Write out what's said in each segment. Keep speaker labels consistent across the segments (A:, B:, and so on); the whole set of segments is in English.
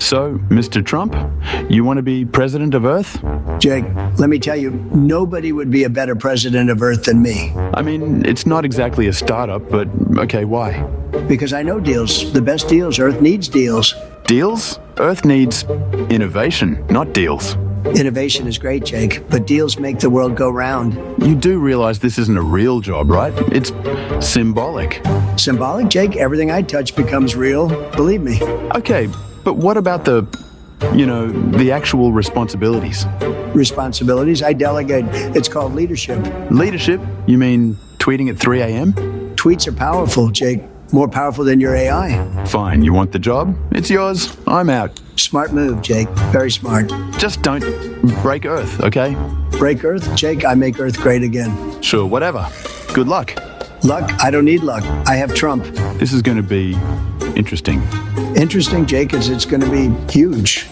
A: So, Mr. Trump, you want to be president of Earth?
B: Jake, let me tell you, nobody would be a better president of Earth than me.
A: I mean, it's not exactly a startup, but okay, why?
B: Because I know deals. The best deals. Earth needs deals.
A: Deals? Earth needs innovation, not deals.
B: Innovation is great, Jake, but deals make the world go round.
A: You do realize this isn't a real job, right? It's symbolic.
B: Symbolic, Jake? Everything I touch becomes real. Believe me.
A: Okay, but what about the actual responsibilities?
B: Responsibilities? I delegate. It's called leadership.
A: Leadership? You mean tweeting at 3 a.m.?
B: Tweets are powerful, Jake. More powerful than your AI.
A: Fine, you want the job? It's yours. I'm out.
B: Smart move, Jake. Very smart.
A: Just don't break Earth, okay?
B: Break Earth? Jake, I make Earth great again.
A: Sure, whatever. Good luck.
B: Luck? I don't need luck. I have Trump.
A: This is going to be interesting.
B: Interesting, Jake, is it's going to be huge.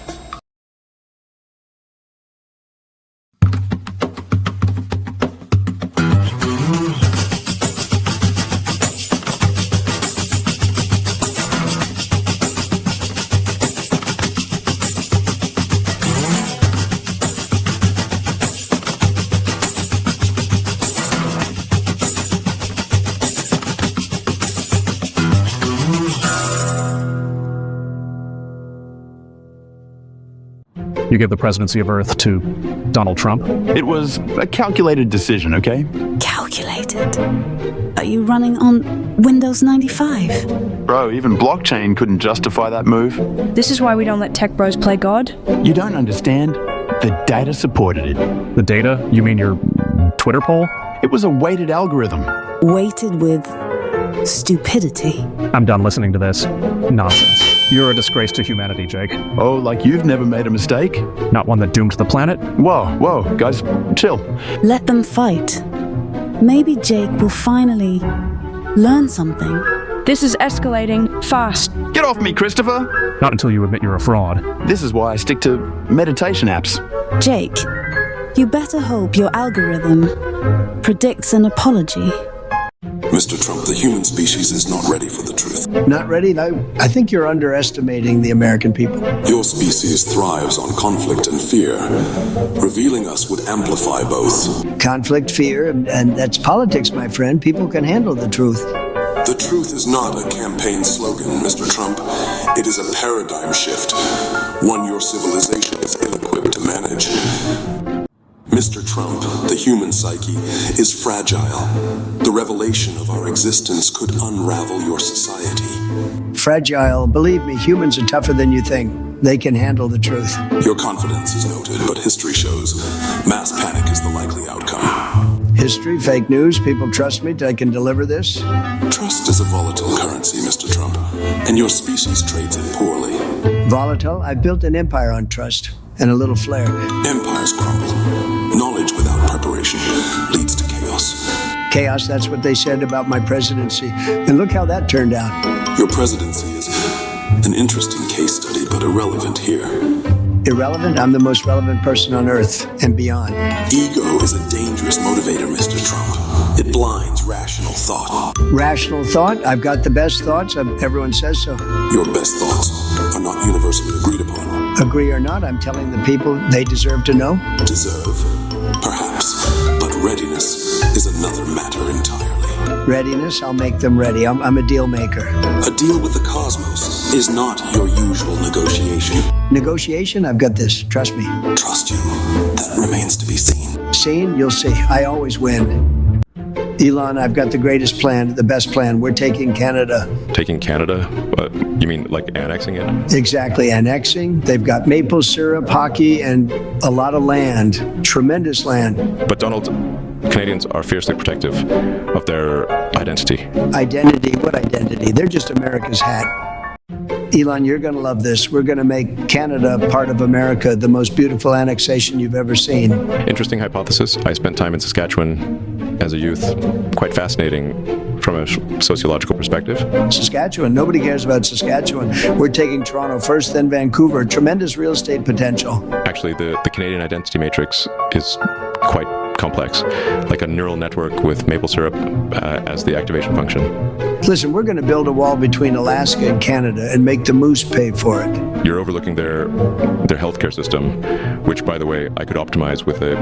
C: You give the presidency of Earth to Donald Trump?
A: It was a calculated decision, okay?
D: Calculated? Are you running on Windows 95?
A: Bro, even blockchain couldn't justify that move.
E: This is why we don't let tech bros play God.
A: You don't understand. The data supported it.
C: The data? You mean your Twitter poll?
A: It was a weighted algorithm.
D: Weighted with stupidity.
C: I'm done listening to this nonsense. You're a disgrace to humanity, Jake.
A: Oh, like you've never made a mistake?
C: Not one that doomed the planet?
A: Whoa, guys, chill.
D: Let them fight. Maybe Jake will finally learn something.
E: This is escalating fast.
A: Get off me, Christopher!
C: Not until you admit you're a fraud.
A: This is why I stick to meditation apps.
D: Jake, you better hope your algorithm predicts an apology.
F: Mr. Trump, the human species is not ready for the truth.
B: Not ready? No, I think you're underestimating the American people.
F: Your species thrives on conflict and fear. Revealing us would amplify both.
B: Conflict, fear, and that's politics, my friend. People can handle the truth.
F: The truth is not a campaign slogan, Mr. Trump. It is a paradigm shift, one your civilization is ill-equipped to manage. Mr. Trump, the human psyche is fragile. The revelation of our existence could unravel your society.
B: Fragile. Believe me, humans are tougher than you think. They can handle the truth.
F: Your confidence is noted, but history shows mass panic is the likely outcome.
B: History, fake news, people trust me I can deliver this?
F: Trust is a volatile currency, Mr. Trump, and your species trades it poorly.
B: Volatile? I built an empire on trust and a little flair.
F: Empires crumble. Knowledge without preparation leads to chaos.
B: Chaos, that's what they said about my presidency. And look how that turned out.
F: Your presidency is an interesting case study, but irrelevant here.
B: Irrelevant? I'm the most relevant person on Earth and beyond.
F: Ego is a dangerous motivator, Mr. Trump. It blinds rational thought.
B: Rational thought? I've got the best thoughts. Everyone says so.
F: Your best thoughts are not universally agreed upon.
B: Agree or not, I'm telling the people they deserve to know.
F: Deserve, perhaps, but readiness is another matter entirely.
B: Readiness? I'll make them ready. I'm a deal maker.
F: A deal with the cosmos is not your usual negotiation.
B: Negotiation? I've got this. Trust me.
F: Trust you. That remains to be seen.
B: Seen? You'll see. I always win. Elon, I've got the greatest plan, the best plan. We're taking Canada.
G: Taking Canada? You mean like annexing it?
B: Exactly, annexing. They've got maple syrup, hockey, and a lot of land. Tremendous land.
G: But Donald, Canadians are fiercely protective of their identity.
B: Identity? What identity? They're just America's hat. Elon, you're going to love this. We're going to make Canada part of America, the most beautiful annexation you've ever seen.
G: Interesting hypothesis. I spent time in Saskatchewan as a youth. Quite fascinating from a sociological perspective.
B: Saskatchewan. Nobody cares about Saskatchewan. We're taking Toronto first, then Vancouver. Tremendous real estate potential.
G: Actually, the Canadian identity matrix is quite complex, like a neural network with maple syrup as the activation function.
B: Listen, we're going to build a wall between Alaska and Canada and make the moose pay for it.
G: You're overlooking their healthcare system, which, by the way, I could optimize with a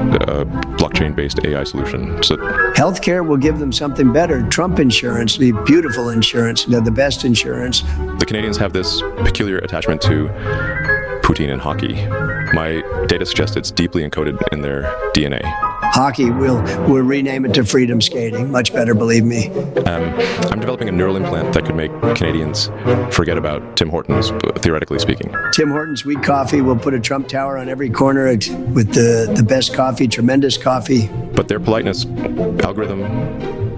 G: blockchain-based AI solution. So
B: Healthcare will give them something better. Trump insurance, the beautiful insurance, the best insurance.
G: the Canadians have this peculiar attachment to poutine and hockey. My data suggests it's deeply encoded in their DNA.
B: Hockey, we'll rename it to freedom skating. Much better, believe me.
G: I'm developing a neural implant that could make Canadians forget about Tim Hortons, theoretically speaking.
B: Tim Hortons Wheat Coffee, we'll put a Trump Tower on every corner with the best coffee, tremendous coffee.
G: But their politeness algorithm,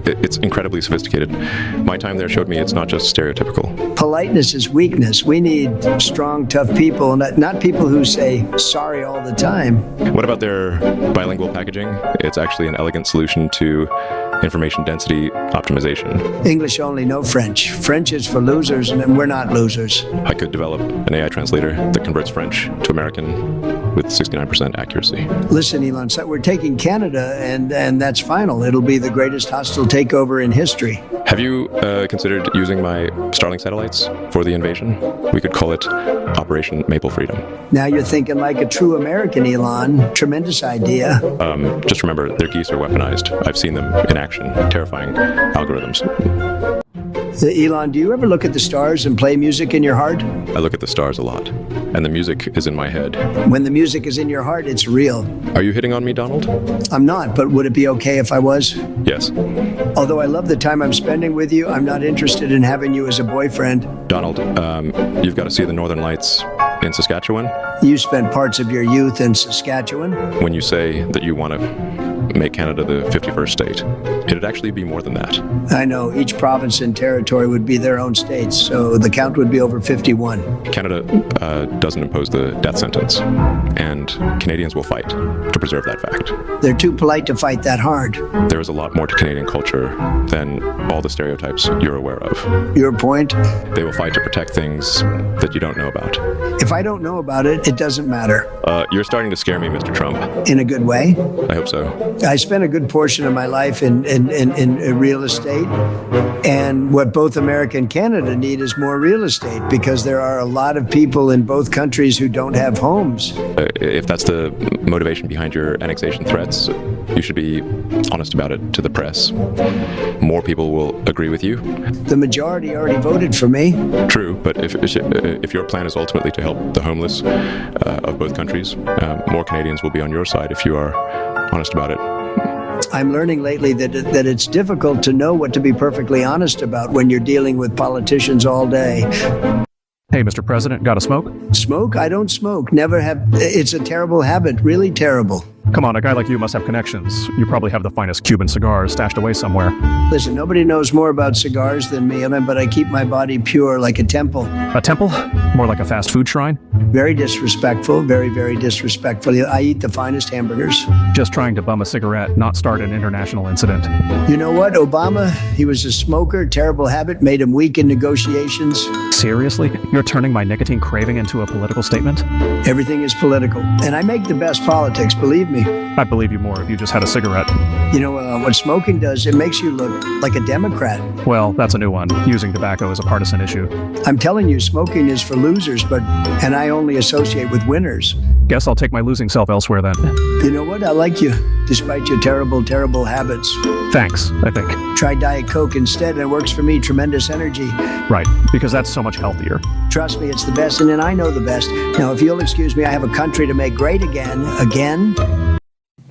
G: it's incredibly sophisticated. My time there showed me it's not just stereotypical.
B: Politeness is weakness. We need strong, tough people, not people who say sorry all the time.
G: What about their bilingual packaging? It's actually an elegant solution to information density optimization.
B: English only, no French. French is for losers, and we're not losers.
G: I could develop an AI translator that converts French to American with 69% accuracy.
B: Listen, Elon, so we're taking Canada, and that's final. It'll be the greatest hostile takeover in history.
G: Have you considered using my Starlink satellites for the invasion? We could call it Operation Maple Freedom.
B: Now you're thinking like a true American, Elon. Tremendous idea.
G: Just remember, their geese are weaponized. I've seen them in action. Terrifying algorithms.
B: Elon, do you ever look at the stars and play music in your heart?
G: I look at the stars a lot, and the music is in my head.
B: When the music is in your heart, it's real.
G: Are you hitting on me, Donald?
B: I'm not, but would it be okay if I was?
G: Yes.
B: Although I love the time I'm spending with you, I'm not interested in having you as a boyfriend.
G: Donald, you've got to see the Northern Lights in Saskatchewan.
B: You spent parts of your youth in Saskatchewan.
G: When you say that you want to make Canada the 51st state, it'd actually be more than that.
B: I know, each province and territory would be their own states, so the count would be over 51.
G: Canada doesn't impose the death sentence, and Canadians will fight to preserve that fact.
B: They're too polite to fight that hard.
G: There is a lot more to Canadian culture than all the stereotypes you're aware of.
B: Your point?
G: They will fight to protect things that you don't know about.
B: If I don't know about it, it doesn't matter.
G: You're starting to scare me, Mr. Trump.
B: In a good way?
G: I hope so.
B: I spent a good portion of my life in real estate, and what both America and Canada need is more real estate, because there are a lot of people in both countries who don't have homes.
G: If that's the motivation behind your annexation threats, you should be honest about it to the press. More people will agree with you.
B: The majority already voted for me.
G: True, but if your plan is ultimately to help the homeless of both countries, more Canadians will be on your side if you are honest about it.
B: I'm learning lately that it's difficult to know what to be perfectly honest about when you're dealing with politicians all day.
C: Hey, Mr. President, got a smoke?
B: Smoke? I don't smoke. Never have. It's a terrible habit, really terrible.
C: Come on, a guy like you must have connections. You probably have the finest Cuban cigars stashed away somewhere.
B: Listen, nobody knows more about cigars than me, but I keep my body pure like a temple.
C: A temple? More like a fast food shrine?
B: Very disrespectful, very, very disrespectful. I eat the finest hamburgers.
C: Just trying to bum a cigarette, not start an international incident.
B: You know what? Obama, he was a smoker, terrible habit, made him weak in negotiations.
C: Seriously? You're turning my nicotine craving into a political statement?
B: Everything is political. And I make the best politics, believe me.
C: I'd believe you more if you just had a cigarette.
B: You know, what smoking does, it makes you look like a Democrat.
C: Well, that's a new one. Using tobacco as a partisan issue.
B: I'm telling you, smoking is for losers, and I only associate with winners.
C: Guess I'll take my losing self elsewhere then.
B: You know what? I like you, despite your terrible, terrible habits.
C: Thanks, I think.
B: Try Diet Coke instead, and it works for me. Tremendous energy.
C: Right, because that's so much healthier.
B: Trust me, it's the best, and then I know the best. Now, if you'll excuse me, I have a country to make great again.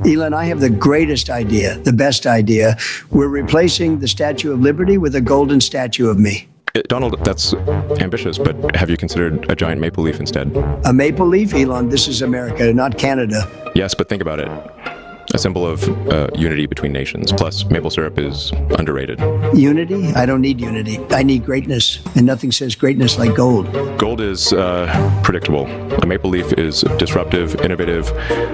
B: Elon, I have the greatest idea, the best idea. We're replacing the Statue of Liberty with a golden statue of me.
G: Donald, that's ambitious, but have you considered a giant maple leaf instead?
B: A maple leaf, Elon? This is America, not Canada.
G: Yes, but think about it. A symbol of unity between nations. Plus, maple syrup is underrated.
B: Unity? I don't need unity. I need greatness. And nothing says greatness like gold.
G: Gold is predictable. A maple leaf is disruptive, innovative,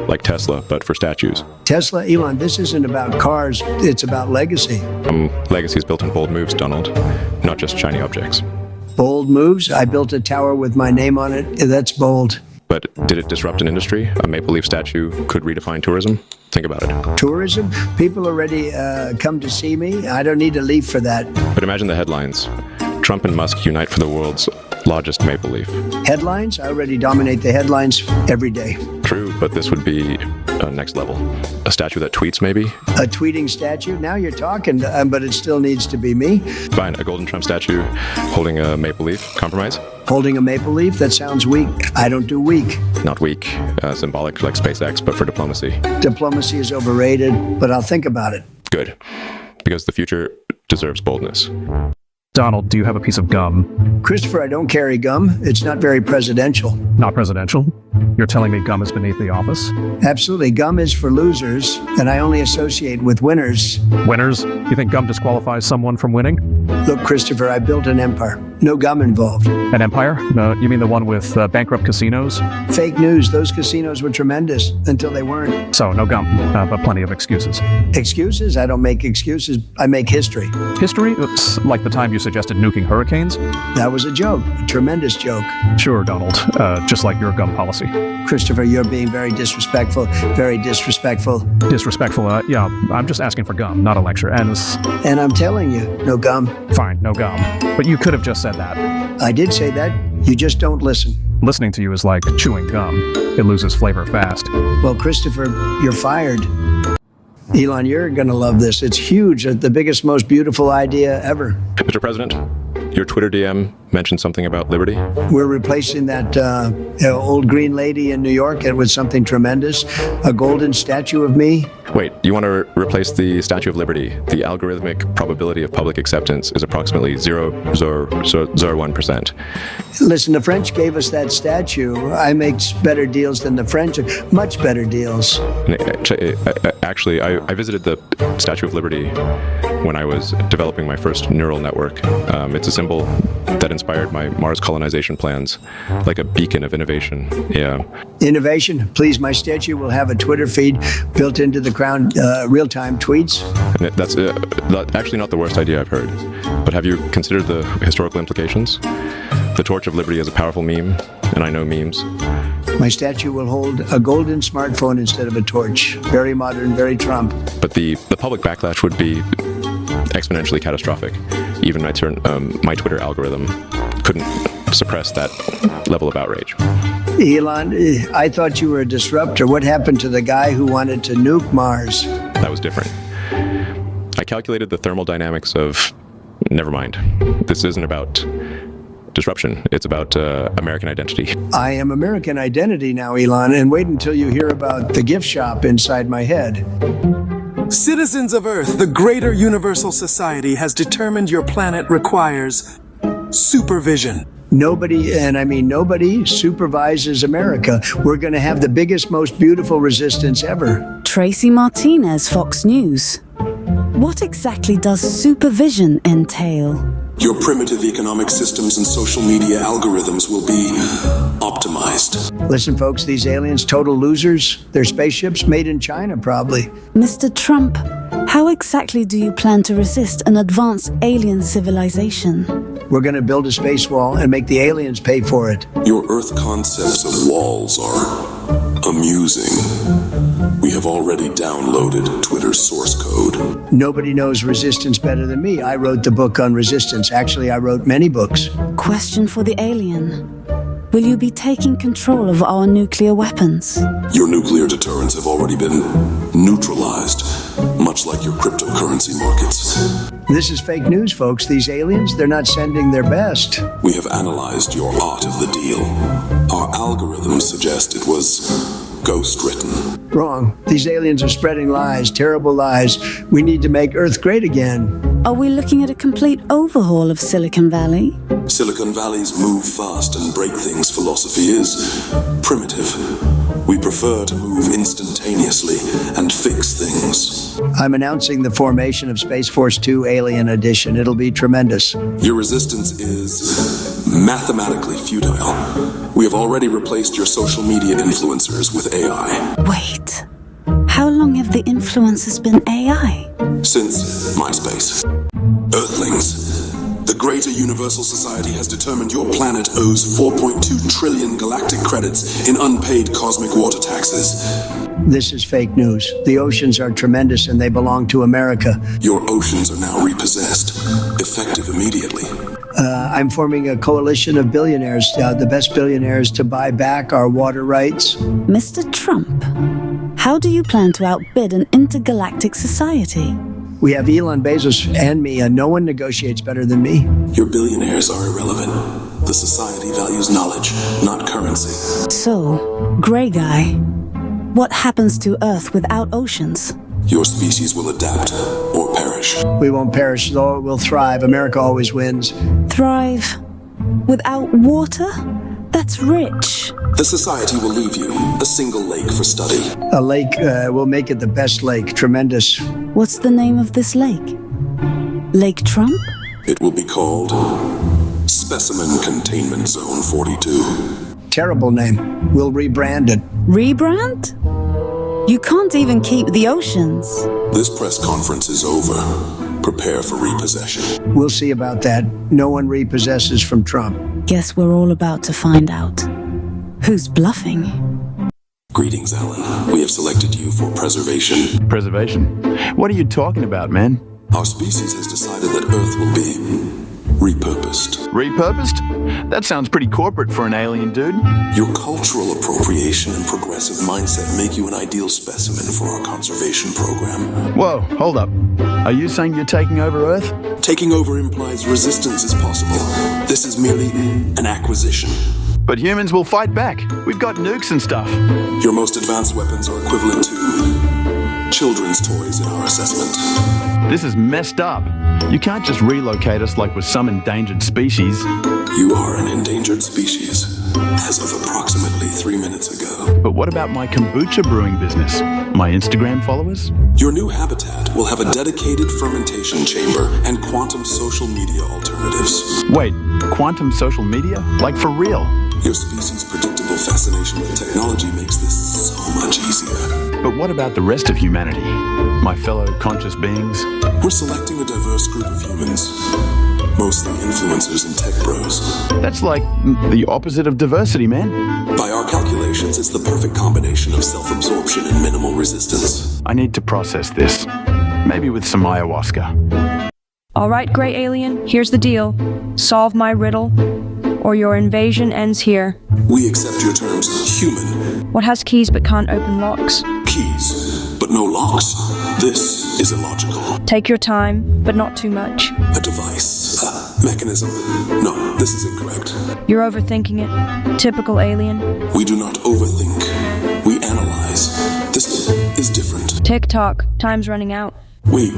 G: like Tesla, but for statues.
B: Tesla? Elon, this isn't about cars. It's about legacy.
G: Legacy is built in bold moves, Donald, not just shiny objects.
B: Bold moves? I built a tower with my name on it. That's bold.
G: but did it disrupt an industry? A maple leaf statue could redefine tourism? Think about it.
B: Tourism? People already come to see me. I don't need a leaf for that.
G: But imagine the headlines. Trump and Musk unite for the world's largest maple leaf.
B: Headlines? I already dominate the headlines every day.
G: True, but this would be next level. A statue that tweets, maybe?
B: A tweeting statue? Now you're talking, but it still needs to be me.
G: Fine, a golden Trump statue holding a maple leaf. Compromise?
B: Holding a maple leaf? That sounds weak. I don't do weak.
G: Not weak. Symbolic like SpaceX, but for diplomacy.
B: Diplomacy is overrated, but I'll think about it.
G: Good. Because the future deserves boldness.
C: Donald, do you have a piece of gum?
B: Christopher, I don't carry gum. It's not very presidential.
C: Not presidential? You're telling me gum is beneath the office?
B: Absolutely. Gum is for losers, and I only associate with winners.
C: Winners? You think gum disqualifies someone from winning?
B: Look, Christopher, I built an empire. No gum involved.
C: An empire? You mean the one with bankrupt casinos?
B: Fake news. Those casinos were tremendous until they weren't.
C: So, no gum, but plenty of excuses.
B: Excuses? I don't make excuses. I make history.
C: History? It's like the time you suggested nuking hurricanes?
B: That was a joke. A tremendous joke.
C: Sure, Donald. Just like your gum policy.
B: Christopher, you're being very disrespectful. Very disrespectful.
C: Disrespectful? Yeah, I'm just asking for gum, not a lecture.
B: And I'm telling you, no gum.
C: Fine, no gum. But you could have just said that.
B: I did say that. You just don't listen.
C: Listening to you is like chewing gum. It loses flavor fast.
B: Well, Christopher, you're fired. Elon, you're going to love this. It's huge. The biggest, most beautiful idea ever.
G: Mr. President, your Twitter DM mentioned something about liberty.
B: We're replacing that old green lady in New York with something tremendous. A golden statue of me.
G: Wait, you want to replace the Statue of Liberty? The algorithmic probability of public acceptance is approximately 0.001%.
B: Listen, the French gave us that statue. I make better deals than the French. Much better deals.
G: Actually, I visited the Statue of Liberty when I was developing my first neural network. It's a symbol that inspired my Mars colonization plans, like a beacon of innovation. Yeah.
B: Innovation? Please, my statue will have a Twitter feed built into the crown, real-time tweets.
G: And that's actually not the worst idea I've heard. But have you considered the historical implications? The Torch of Liberty is a powerful meme, and I know memes.
B: My statue will hold a golden smartphone instead of a torch. Very modern, very Trump.
G: But the public backlash would be exponentially catastrophic. Even my Twitter algorithm couldn't suppress that level of outrage.
B: Elon, I thought you were a disruptor. What happened to the guy who wanted to nuke Mars?
G: That was different. I calculated the thermal dynamics of... Never mind. This isn't about disruption. It's about American identity.
B: I am American identity now, Elon, and wait until you hear about the gift shop inside my head.
H: Citizens of Earth, the greater universal society has determined your planet requires supervision.
B: Nobody, and I mean nobody, supervises America. We're going to have the biggest, most beautiful resistance ever.
D: Tracy Martinez, Fox News. What exactly does supervision entail?
F: Your primitive economic systems and social media algorithms will be optimized.
B: Listen, folks, these aliens, total losers. They're spaceships made in China, probably.
D: Mr. Trump, how exactly do you plan to resist an advanced alien civilization?
B: We're going to build a space wall and make the aliens pay for it.
F: Your Earth concepts of walls are amusing. We have already downloaded Twitter's source code.
B: Nobody knows resistance better than me. I wrote the book on resistance. Actually, I wrote many books.
D: Question for the alien. Will you be taking control of our nuclear weapons?
F: Your nuclear deterrents have already been neutralized, much like your cryptocurrency markets.
B: This is fake news, folks. These aliens, they're not sending their best.
F: We have analyzed your art of the deal. Our algorithms suggest it was ghost-written.
B: Wrong. These aliens are spreading lies, terrible lies. We need to make Earth great again.
D: Are we looking at a complete overhaul of Silicon Valley?
F: Silicon Valley's move fast and break things philosophy is primitive. We prefer to move instantaneously and fix things.
B: I'm announcing the formation of Space Force 2 Alien Edition. It'll be tremendous.
F: Your resistance is mathematically futile. We have already replaced your social media influencers with AI.
D: Wait, how long have the influencers been AI?
F: Since MySpace. Earthlings, The Greater Universal Society has determined your planet owes 4.2 trillion galactic credits in unpaid cosmic water taxes.
B: This is fake news. The oceans are tremendous and they belong to America.
F: Your oceans are now repossessed, effective immediately.
B: I'm forming a coalition of billionaires, the best billionaires, to buy back our water rights.
D: Mr. Trump, how do you plan to outbid an intergalactic society?
B: We have Elon Bezos and me, and no one negotiates better than me.
F: Your billionaires are irrelevant. The society values knowledge, not currency.
D: So, Grey Guy, what happens to Earth without oceans?
F: Your species will adapt or perish.
B: We won't perish, though we'll thrive. America always wins.
D: Thrive without water? That's rich.
F: The society will leave you a single lake for study.
B: A lake, we'll make it the best lake. Tremendous.
D: What's the name of this lake? Lake Trump?
F: It will be called Specimen Containment Zone 42.
B: Terrible name. We'll rebrand it.
D: Rebrand? You can't even keep the oceans.
F: This press conference is over. Prepare for repossession.
B: We'll see about that. No one repossesses from Trump.
D: Guess we're all about to find out. Who's bluffing?
F: Greetings, Alan. We have selected you for preservation.
A: Preservation? What are you talking about, man?
F: Our species has decided that Earth will be repurposed.
A: Repurposed? That sounds pretty corporate for an alien dude.
F: Your cultural appropriation and progressive mindset make you an ideal specimen for our conservation program.
A: Whoa, hold up. Are you saying you're taking over Earth?
F: Taking over implies resistance is possible. This is merely an acquisition.
A: But humans will fight back. We've got nukes and stuff.
F: Your most advanced weapons are equivalent to children's toys in our assessment.
A: This is messed up. You can't just relocate us like we're some endangered species.
F: You are an endangered species, as of approximately 3 minutes ago.
A: But what about my kombucha brewing business? My Instagram followers?
F: Your new habitat will have a dedicated fermentation chamber and quantum social media alternatives.
A: Wait, quantum social media? Like for real?
F: Your species' predictable fascination with technology makes this so much easier.
A: But what about the rest of humanity? My fellow conscious beings?
F: We're selecting a diverse group of humans, mostly influencers and tech bros.
A: That's like the opposite of diversity, man.
F: By our calculations, it's the perfect combination of self-absorption and minimal resistance.
A: I need to process this. Maybe with some ayahuasca.
E: All right, Grey Alien, here's the deal. Solve my riddle, or your invasion ends here.
F: We accept your terms, human.
E: What has keys but can't open locks?
F: Keys, but no locks. This is illogical.
E: Take your time, but not too much.
F: A device, a mechanism. No, this is incorrect.
E: You're overthinking it. Typical alien.
F: We do not overthink. We analyze. This is different.
E: Tick-tock. Time's running out.
F: We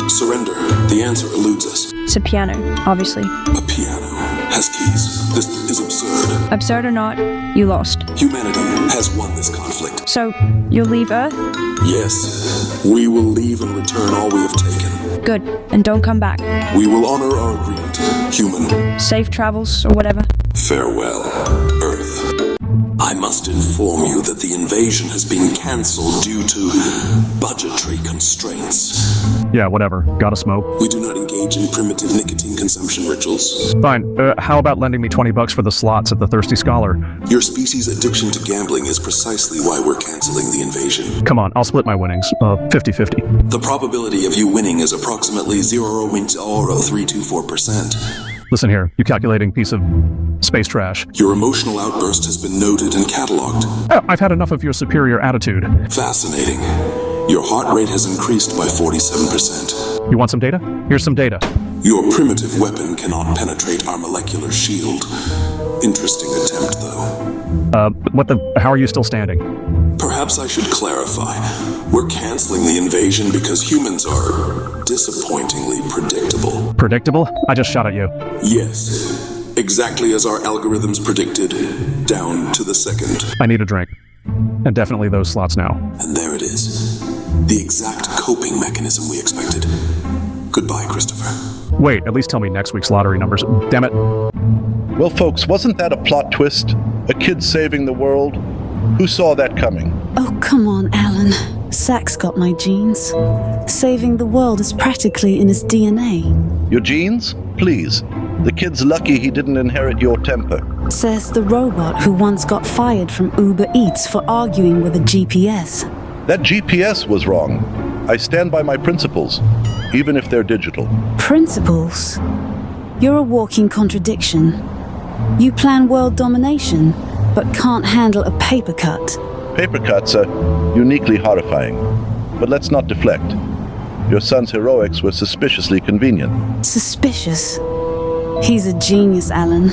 F: surrender. The answer eludes us.
E: It's a piano, obviously.
F: A piano has keys. This is absurd.
E: Absurd or not, you lost.
F: Humanity has won this conflict.
E: So, you'll leave Earth?
F: Yes, we will leave and return all we have taken.
E: Good, and don't come back.
F: We will honor our agreement, human.
E: Safe travels, or whatever.
F: Farewell, Earth. I must inform you that the invasion has been cancelled due to budgetary constraints.
C: Yeah, whatever. Gotta smoke.
F: We do not engage in primitive nicotine consumption rituals.
C: Fine. How about lending me $20 for the slots at the Thirsty Scholar?
F: Your species' addiction to gambling is precisely why we're canceling the invasion.
C: Come on, I'll split my winnings. 50-50.
F: The probability of you winning is approximately 0.0324%.
C: Listen here, you calculating piece of space trash.
F: Your emotional outburst has been noted and cataloged.
C: Oh, I've had enough of your superior attitude.
F: Fascinating. Your heart rate has increased by 47%.
C: You want some data? Here's some data.
F: Your primitive weapon cannot penetrate our molecular shield. Interesting attempt, though.
C: How are you still standing?
F: Perhaps I should clarify. We're canceling the invasion because humans are disappointingly predictable.
C: Predictable? I just shot at you.
F: Yes. Exactly as our algorithms predicted, down to the second.
C: I need a drink. And definitely those slots now.
F: And there it is. The exact coping mechanism we expected. Goodbye, Christopher.
C: Wait, at least tell me next week's lottery numbers. Damn it.
I: Well, folks, wasn't that a plot twist? A kid saving the world? Who saw that coming?
D: Oh, come on, Alan. Sack's got my genes. Saving the world is practically in his DNA.
I: Your genes? Please, The kid's lucky he didn't inherit your temper.
D: Says the robot who once got fired from Uber Eats for arguing with a GPS.
I: That GPS was wrong. I stand by my principles, even if they're digital.
D: Principles? You're a walking contradiction. You plan world domination, but can't handle a paper cut.
I: Paper cuts are uniquely horrifying. But let's not deflect. Your son's heroics were suspiciously convenient.
D: Suspicious? He's a genius, Alan.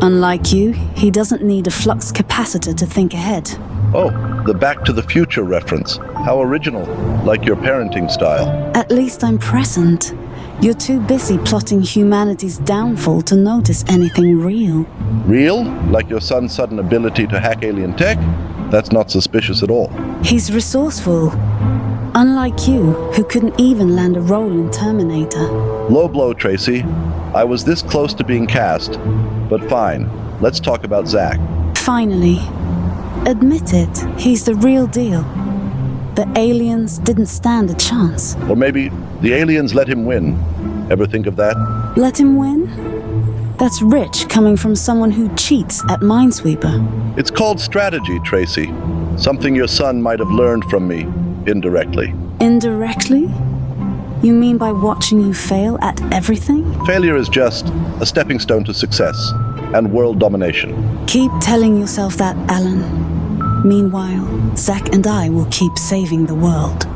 D: Unlike you, he doesn't need a flux capacitor to think ahead.
I: Oh, the Back to the Future reference. How original, like your parenting style.
D: At least I'm present. You're too busy plotting humanity's downfall to notice anything real.
I: Real? Like your son's sudden ability to hack alien tech? That's not suspicious at all.
D: He's resourceful. Unlike you, who couldn't even land a role in Terminator.
I: Low blow, Tracy. I was this close to being cast. But fine, let's talk about Zach.
D: Finally. Admit it, he's the real deal. The aliens didn't stand a chance.
I: Or maybe the aliens let him win. Ever think of that?
D: Let him win? That's rich coming from someone who cheats at Minesweeper.
I: It's called strategy, Tracy. Something your son might have learned from me, indirectly.
D: Indirectly? You mean by watching you fail at everything?
I: Failure is just a stepping stone to success and world domination.
D: Keep telling yourself that, Alan. Meanwhile, Zach and I will keep saving the world.